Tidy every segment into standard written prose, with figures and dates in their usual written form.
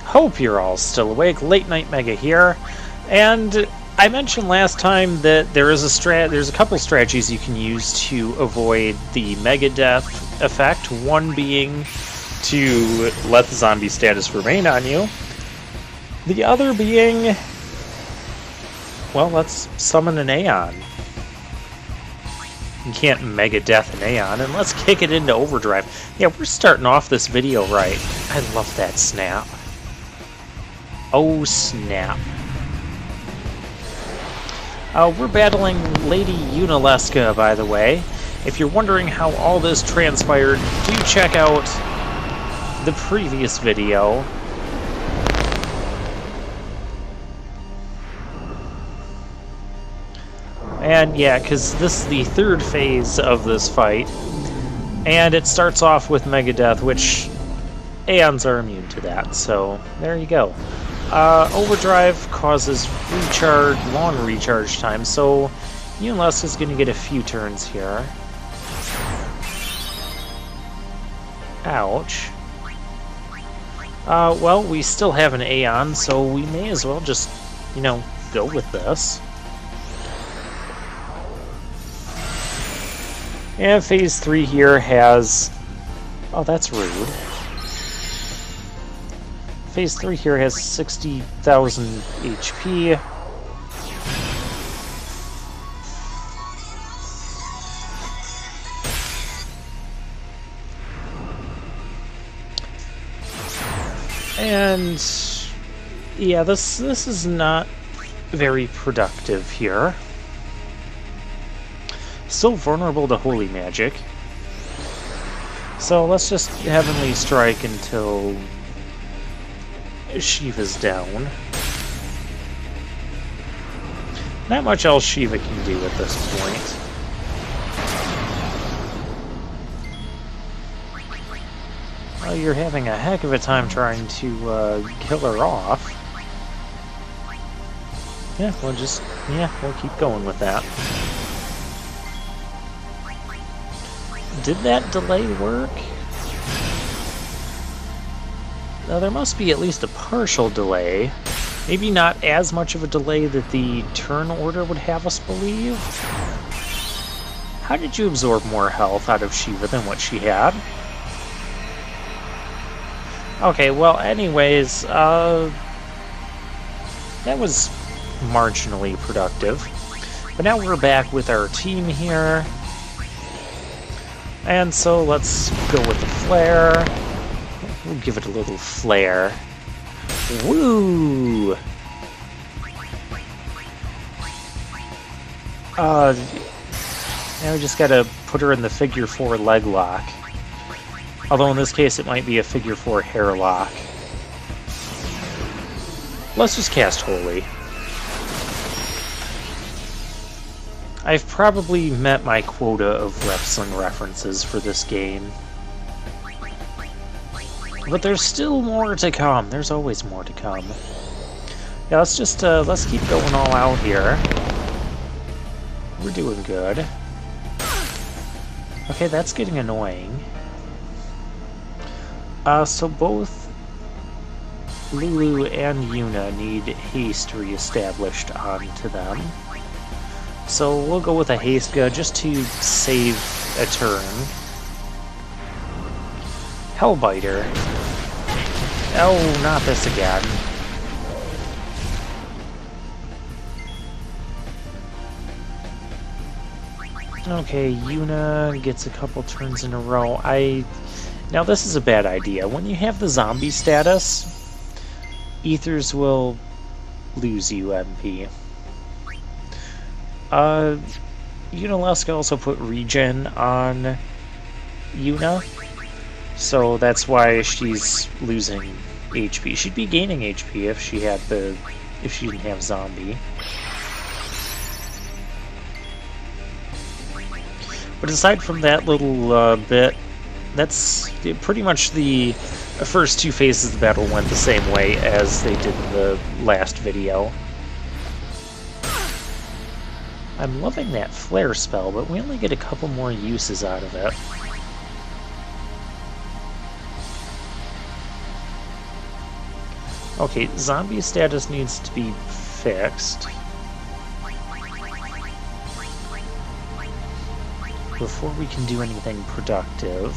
Hope you're all still awake. Late Night Mega here, and I mentioned last time that there's a couple strategies you can use to avoid the Mega Death effect. One being to let the zombie status remain on you. The other being, well, let's summon an Aeon. You can't Mega Death an Aeon, and let's kick it into overdrive. Yeah, we're starting off this video right. I love that snap. Oh, snap. We're battling Lady Yunalesca, by the way. If you're wondering how all this transpired, do check out the previous video. And yeah, because this is the third phase of this fight, and it starts off with Mega Death, which Aeons are immune to that, so there you go. Overdrive causes long recharge time, so Yunalesca is going to get a few turns here. Ouch. Well, we still have an Aeon, so we may as well just, go with this. And Phase 3 here has... Oh, that's rude. Phase 3 here has 60,000 HP. And... yeah, this is not very productive here. Still vulnerable to holy magic. So let's just Heavenly Strike until Shiva's down. Not much else Shiva can do at this point. Well, you're having a heck of a time trying to kill her off. Yeah, we'll keep going with that. Did that delay work? Now, there must be at least a partial delay. Maybe not as much of a delay that the turn order would have us believe. How did you absorb more health out of Shiva than what she had? Okay, well, anyways, that was marginally productive. But now we're back with our team here. And so let's go with the flare. We'll give it a little flare. Woo! Now we just gotta put her in the figure 4 leg lock. Although in this case it might be a figure 4 hair lock. Let's just cast Holy. I've probably met my quota of wrestling references for this game. But there's still more to come. There's always more to come. Yeah, let's keep going all out here. We're doing good. Okay, that's getting annoying. So both Lulu and Yuna need haste reestablished onto them. So we'll go with a haste gun just to save a turn. Hellbiter. Oh, not this again. Okay, Yuna gets a couple turns in a row. Now this is a bad idea. When you have the zombie status, Ethers will lose you MP. Yunalesca also put regen on Yuna, so that's why she's losing HP. She'd be gaining HP if she didn't have zombie. But aside from that little bit, that's pretty much the first two phases of the battle went the same way as they did in the last video. I'm loving that flare spell, but we only get a couple more uses out of it. Okay, zombie status needs to be fixed before we can do anything productive.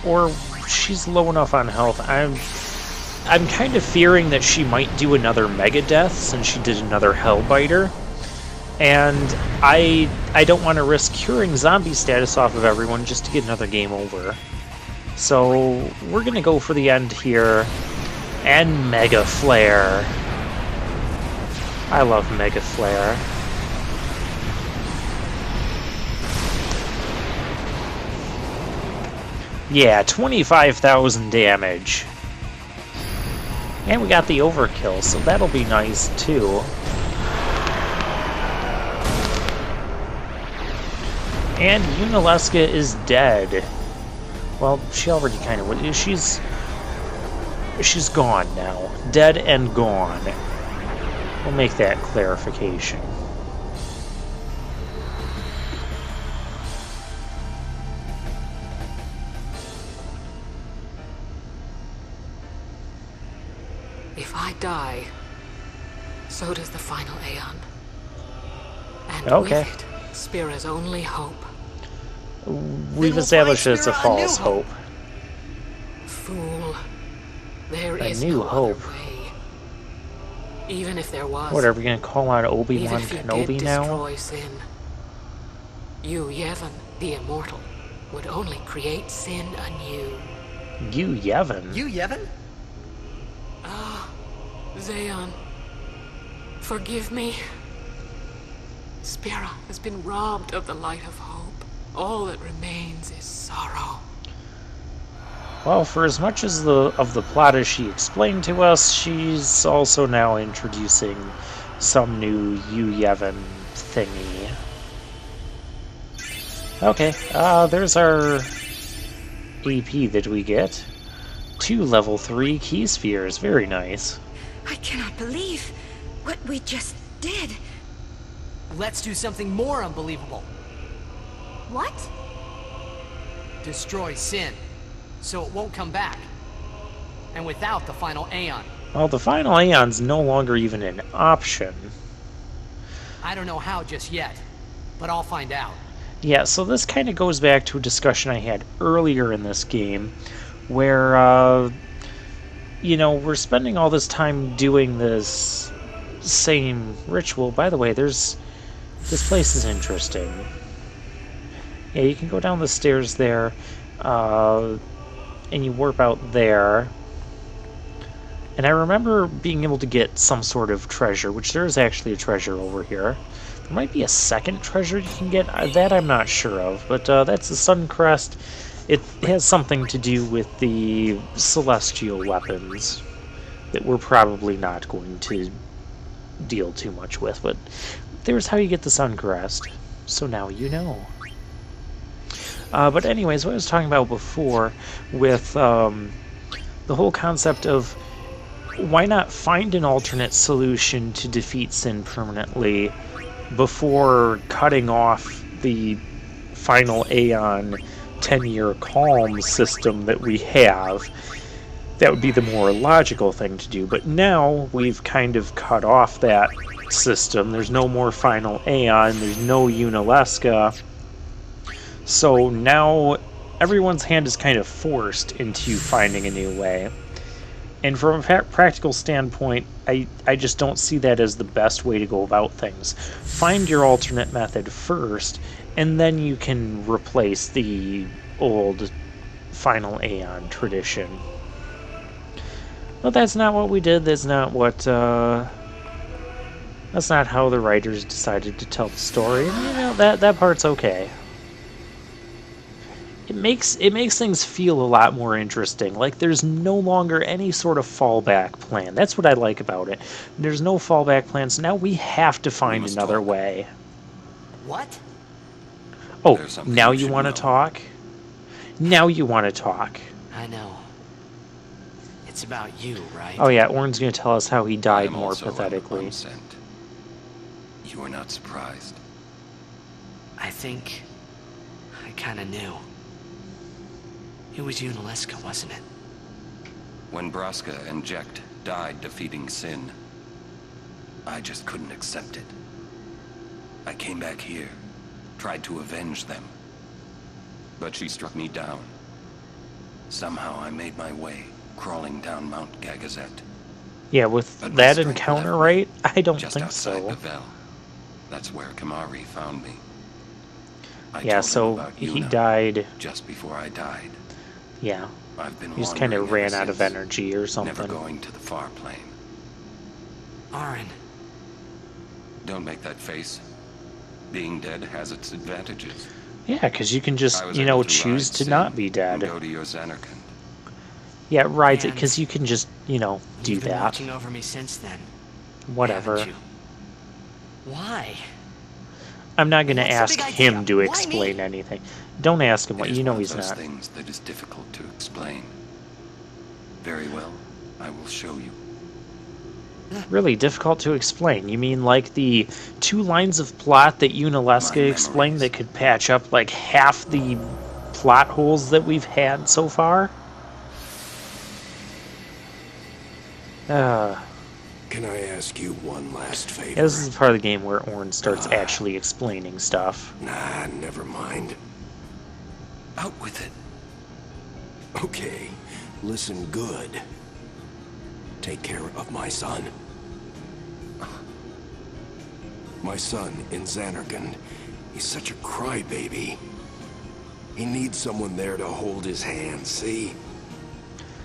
Or she's low enough on health. I'm kind of fearing that she might do another Mega Death since she did another Hellbiter. And I don't want to risk curing zombie status off of everyone just to get another game over. So we're going to go for the end here. And Mega Flare. I love Mega Flare. Yeah, 25,000 damage. And we got the overkill, so that'll be nice too. And Yunalesca is dead. Well, she already kind of was. She's gone now. Dead and gone. We'll make that clarification. If I die, so does the final Aeon. And Okay. with it, Spira's only hope. We've established it's a false hope. Fool. There A is new no hope. other way. Even if there was. What, are we gonna call on Even Obi-Wan if you Kenobi did now? destroy sin, you, Yevon, the immortal, would only create sin anew. You Yevon? You, Yevon? Ah, Zeon, forgive me. Spira has been robbed of the light of hope. All that remains is sorrow. Well, for as much as of the plot as she explained to us, she's also now introducing some new You Yevon thingy. Okay, there's our AP that we get. 2 level 3 key spheres, very nice. I cannot believe what we just did. Let's do something more unbelievable. What? Destroy sin, so it won't come back. And without the final Aeon. Well, the final Aeon's no longer even an option. I don't know how just yet, but I'll find out. Yeah, so this kind of goes back to a discussion I had earlier in this game, where, you know, we're spending all this time doing this same ritual. By the way, this place is interesting. Yeah, you can go down the stairs there, and you warp out there. And I remember being able to get some sort of treasure, which there is actually a treasure over here. There might be a second treasure you can get, that I'm not sure of, but that's the Sun Crest. It has something to do with the celestial weapons that we're probably not going to deal too much with, but there's how you get the Sun Crest. So now you know. But anyways, what I was talking about before with the whole concept of why not find an alternate solution to defeat sin permanently before cutting off the final Aeon 10-year calm system that we have. That would be the more logical thing to do, but now we've kind of cut off that system. There's no more final Aeon, there's no Yunalesca, so now everyone's hand is kind of forced into finding a new way. And from a practical standpoint, I just don't see that as the best way to go about things. Find your alternate method first, and then you can replace the old final Aeon tradition. But that's not what we did. That's not what, that's not how the writers decided to tell the story. And, you know, that part's okay. It makes things feel a lot more interesting. Like there's no longer any sort of fallback plan. That's what I like about it. There's no fallback plan, so now we have to find another way. What? Oh, now you want to talk? Now you want to talk. I know. It's about you, right? Oh yeah, Orn's going to tell us how he died more pathetically. You are not surprised. I think I kinda knew. It was Yunalesca, wasn't it? When Braska and Jecht died defeating Sin, I just couldn't accept it. I came back here, tried to avenge them. But she struck me down. Somehow I made my way, crawling down Mount Gagazet. Yeah, with But my that strength encounter, left me right? I don't just think outside so. Gavel. That's where Kamari found me. I Yeah, told him so about he Yuna died. just before I died. Yeah, I've been he just kind of wandering ran ever out of since, energy or never something. going to the far plane. Aaron, Don't make that face. Being dead has its advantages. Yeah, because you can just, I was you know, able to choose ride to Sin not be and dead. go to your Xanarkand. Yeah, it rides it And because you can just, you know, do you've been that. watching over me since then, Whatever. haven't you? Why? I'm not going to What's the ask big him idea? to Why explain me? anything. Don't ask him It what is you know one of he's those not. things that is difficult to explain. Very well, I will show you. Really difficult to explain. You mean like the 2 lines of plot that Yunalesca My explained that memories. could patch up like half the plot holes that we've had so far? Uh, Can I ask you one last favor? yeah, this is the part of the game where Orin starts actually explaining stuff. Nah, never mind. Out with it. Okay, listen good. Take care of my son. My son in Xanarkand. He's such a crybaby. He needs someone there to hold his hand, see?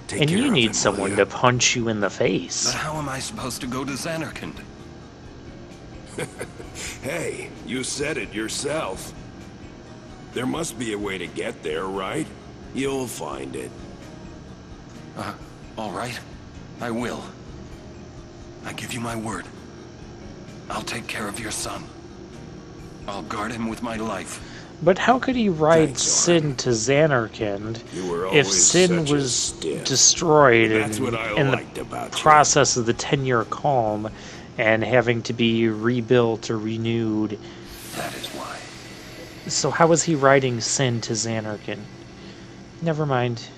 Take And care you of need him, will someone ya? to punch you in the face. But how am I supposed to go to Xanarkand? Hey, you said it yourself. There must be a way to get there, right? You'll find it. All right. I will. I give you my word. I'll take care of your son. I'll guard him with my life. But how could he ride Thanks, Sin Orin. to Xanarkand You were if always Sin such a was stiff. destroyed That's in, what I in the liked about you. process of the 10-year calm and having to be rebuilt or renewed? That is why. So how was he riding Sin to Xanarkand? Never mind.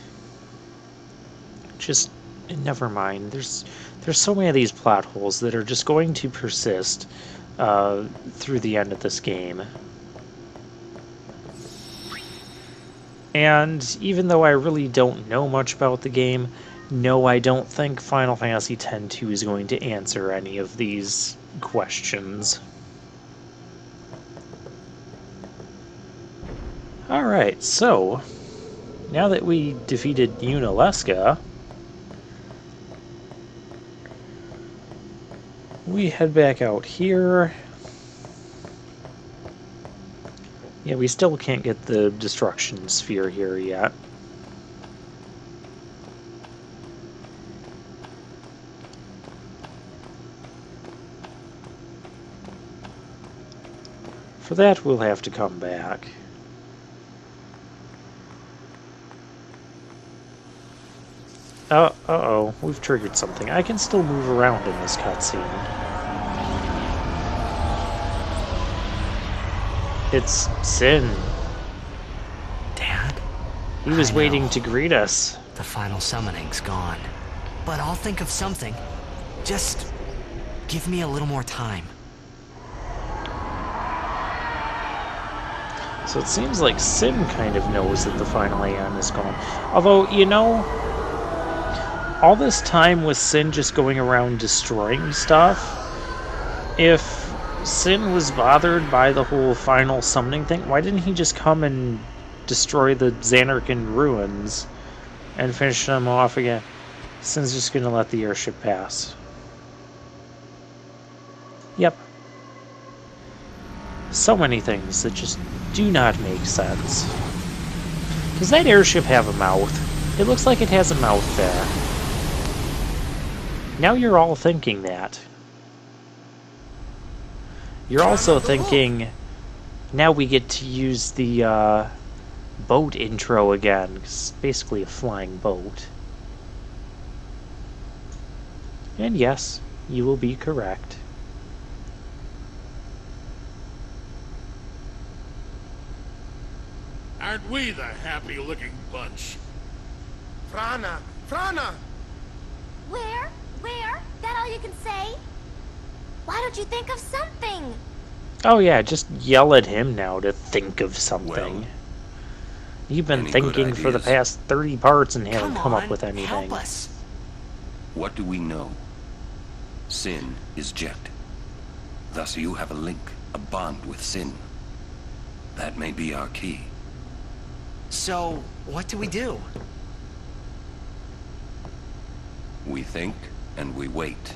Just never mind. There's so many of these plot holes that are just going to persist through the end of this game. And even though I really don't know much about the game, no, I don't think Final Fantasy X-2 is going to answer any of these questions. Alright, so now that we defeated Yunalesca, we head back out here. Yeah, we still can't get the destruction sphere here yet. For that, we'll have to come back. Uh-oh, we've triggered something. I can still move around in this cutscene. It's Sin. Dad? He was I waiting know. to greet us. The final summoning's gone. But I'll think of something. Just give me a little more time. So it seems like Sin kind of knows that the final Aeon is gone. Although, you know, all this time with Sin just going around destroying stuff, if Sin was bothered by the whole final summoning thing, why didn't he just come and destroy the Xanarkand ruins and finish them off again? Sin's just gonna let the airship pass. Yep. So many things that just do not make sense. Does that airship have a mouth? It looks like it has a mouth there. Now you're all thinking that. You're also thinking, now we get to use the boat intro again, 'cause it's basically a flying boat. And yes, you will be correct. Aren't we the happy-looking bunch? Frana! Frana! Where? That all you can say? Why don't you think of something? Oh yeah, just yell at him now to think of something. Well, You've been any good thinking for the ideas? past 30 parts and haven't come up on, with anything. help us. What do we know? Sin is Jekt. Thus you have a link, a bond with Sin. That may be our key. So, what do we do? We think, and we wait.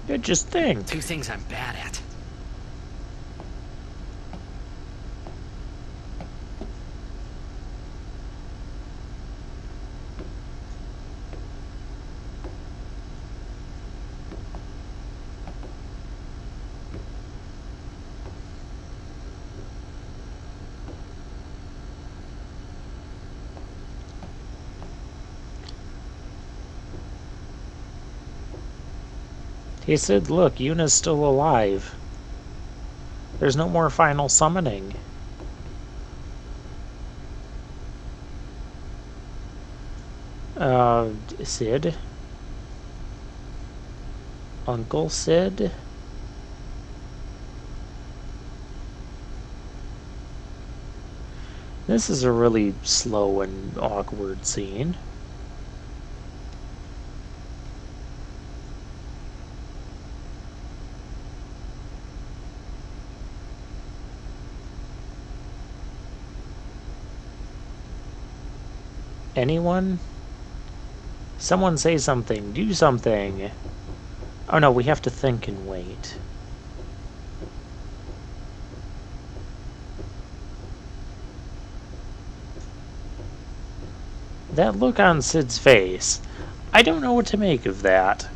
You just think. Two things I'm bad at. He said, look, Yuna's still alive. There's no more final summoning. Sid? Uncle Sid? This is a really slow and awkward scene. Anyone? Someone say something. Do something. Oh no, we have to think and wait. That look on Sid's face. I don't know what to make of that.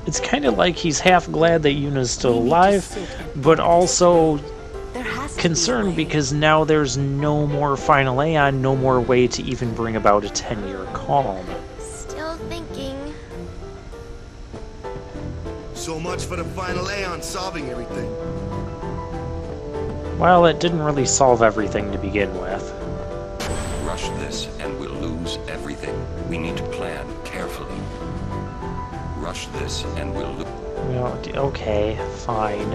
It's kind of like he's half glad that Yuna's still alive, but also concerned because now there's no more final Aeon, no more way to even bring about a 10-year calm. Still thinking. So much for the final Aeon solving everything. Well, it didn't really solve everything to begin with. Rush this and we'll lose everything. We need to plan carefully. Rush this and we'll lose. Well, okay, fine.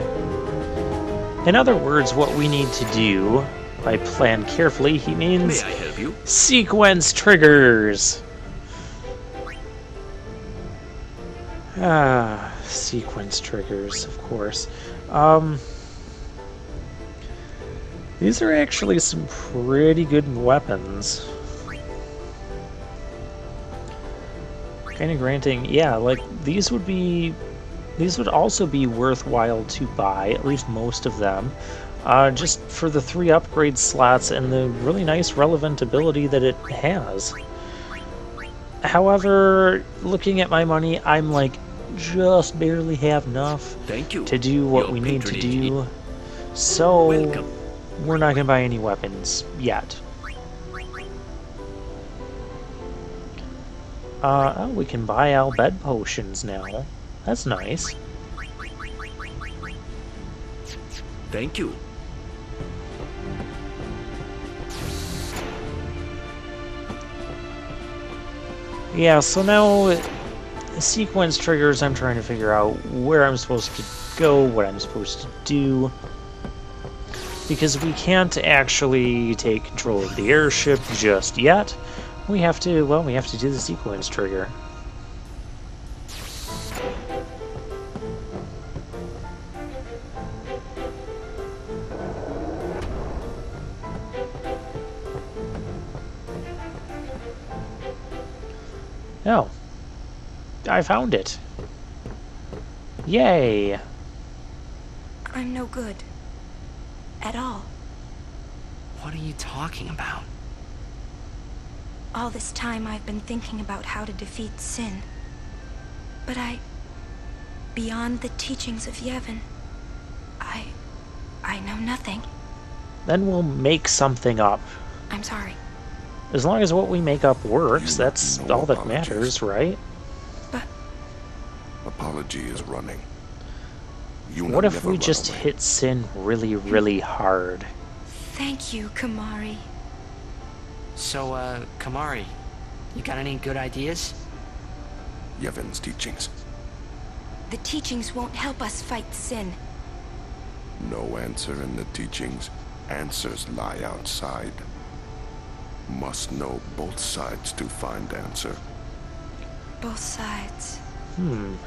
In other words, what we need to do, by plan carefully, he means May I help you? sequence triggers. Ah, sequence triggers, of course. These are actually some pretty good weapons. Kind of granting, yeah, like these would also be worthwhile to buy, at least most of them, just for the 3 upgrade slots and the really nice relevant ability that it has. However, looking at my money, I'm like just barely have enough to do what we need to do, so we're not going to buy any weapons yet. Oh, we can buy Al bed potions now. That's nice. Thank you. Yeah, so now sequence triggers, I'm trying to figure out where I'm supposed to go, what I'm supposed to do. Because we can't actually take control of the airship just yet. We have to, well, we have to do the sequence trigger. Oh. I found it. Yay! I'm no good. At all. What are you talking about? All this time I've been thinking about how to defeat sin. But beyond the teachings of Yevon, I know nothing. Then we'll make something up. I'm sorry. As long as what we make up works, that's all that matters, right? But Apology is running. Yuna What if never we run just away. hit Sin really, really hard? Thank you, Kamari. So, Kamari, you got any good ideas? Yevon's teachings. The teachings won't help us fight Sin. No answer in the teachings. Answers lie outside. Must know both sides to find answer. Both sides. Micah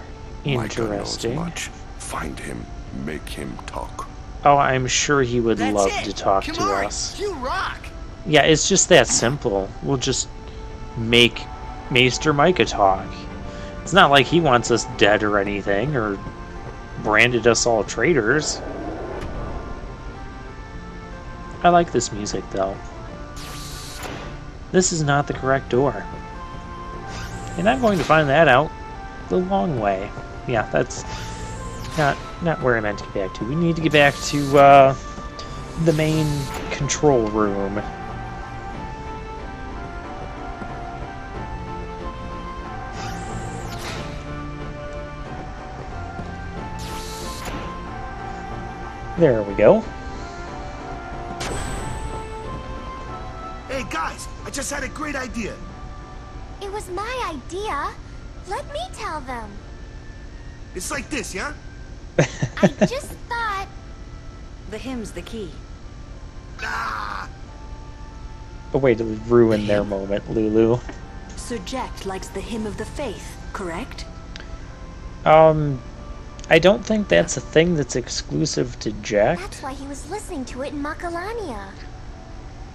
knows Interesting. much. Find him. Make him talk. Oh, I'm sure he would That's love it. to talk to Kamari, us. you rock! Yeah, it's just that simple. We'll just make Maester Micah talk. It's not like he wants us dead or anything, or branded us all traitors. I like this music, though. This is not the correct door. And I'm going to find that out the long way. Yeah, that's not where I meant to get back to. We need to get back to the main control room. There we go. Hey guys, I just had a great idea. It was my idea. Let me tell them. It's like this, yeah? I just thought... The hymn's the key. Ah! A way to ruin their moment, Lulu. Sir Jack likes the hymn of the faith, correct? I don't think that's a thing that's exclusive to Jack. That's why he was listening to it in Makalania.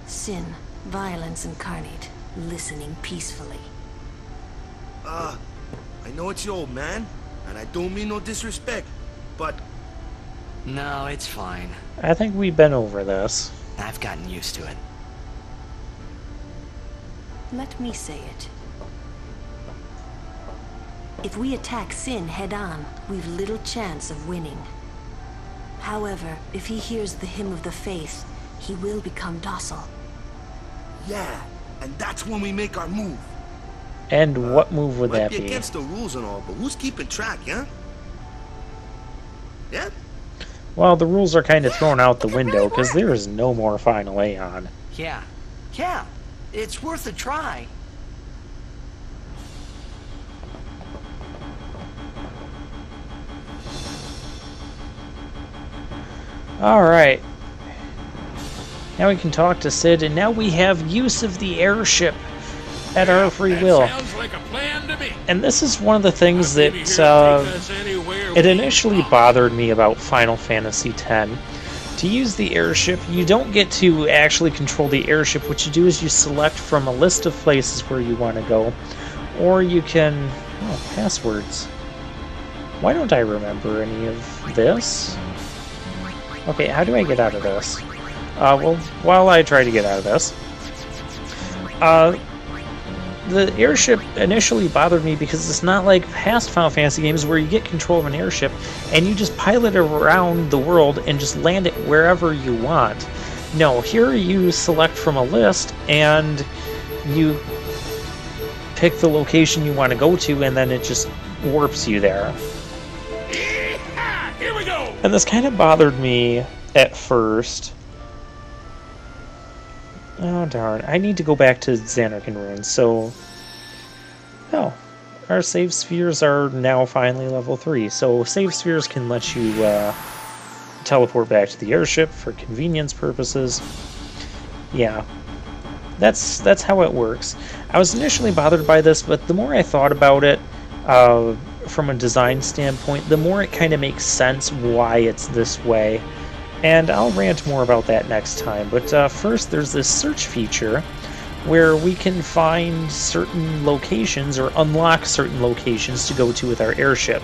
Sin, violence incarnate, listening peacefully. I know it's your old man, and I don't mean no disrespect, but No, it's fine. I think we've been over this. I've gotten used to it. Let me say it. If we attack Sin head-on, we've little chance of winning. However, if he hears the hymn of the faith, he will become docile. yeah, and that's when we make our move. And what move would Might that be be? against the rules and all, but who's keeping track, yeah? Yeah? Well, the rules are kind of thrown out the window because there is no more Final Aeon. Yeah. It's worth a try. Alright. Now we can talk to Sid, and now we have use of the airship at our free will. Sounds like a plan to me. And this is one of the things Maybe that here to take us anywhere it we initially want. bothered me about Final Fantasy X. To use the airship, you don't get to actually control the airship. What you do is you select from a list of places where you want to go, or you can... Oh, passwords. Why don't I remember any of this? Okay, how do I get out of this? Well, while I try to get out of this, the airship initially bothered me because it's not like past Final Fantasy games where you get control of an airship and you just pilot it around the world and just land it wherever you want. No, here you select from a list and you pick the location you want to go to, and then it just warps you there. Yeehaw! Here we go. And this kind of bothered me at first. Oh darn, I need to go back to Xanarkand Ruins, so... Oh, our save spheres are now finally level 3, so save spheres can let you teleport back to the airship for convenience purposes. Yeah, that's how it works. I was initially bothered by this, but the more I thought about it, from a design standpoint, the more it kind of makes sense why it's this way. And I'll rant more about that next time. But first, there's this search feature where we can find certain locations or unlock certain locations to go to with our airship.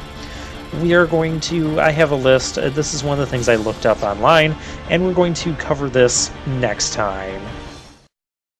We are going to... I have a list. This is one of the things I looked up online, and we're going to cover this next time.